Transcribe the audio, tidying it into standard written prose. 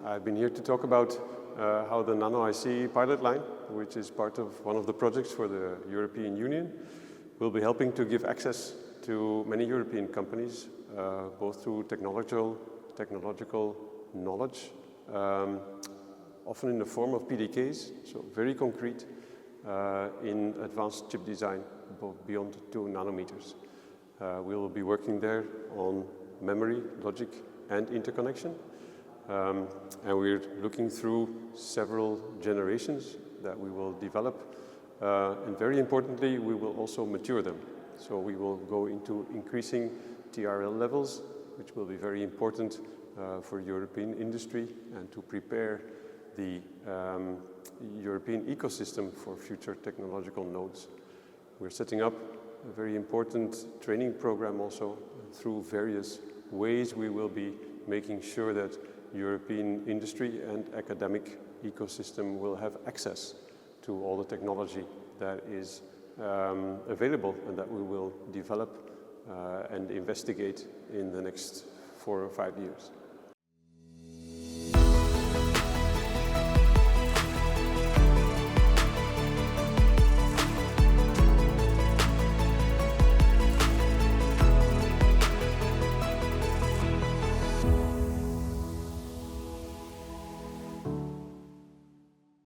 I've been here to talk about how the NanoIC pilot line, which is part of one of the projects for the European Union, will be helping to give access to many European companies, both through technological knowledge, often in the form of PDKs, so very concrete, in advanced chip design beyond 2 nanometers. We will be working there on memory, logic, and interconnection. And we're looking through several generations that we will develop. And very importantly, we will also mature them. So we will go into increasing TRL levels, which will be very important for European industry and to prepare the European ecosystem for future technological nodes. We're setting up a very important training program also. Through various ways we will be making sure that European industry and academic ecosystem will have access to all the technology that is available and that we will develop and investigate in the next 4 or 5 years.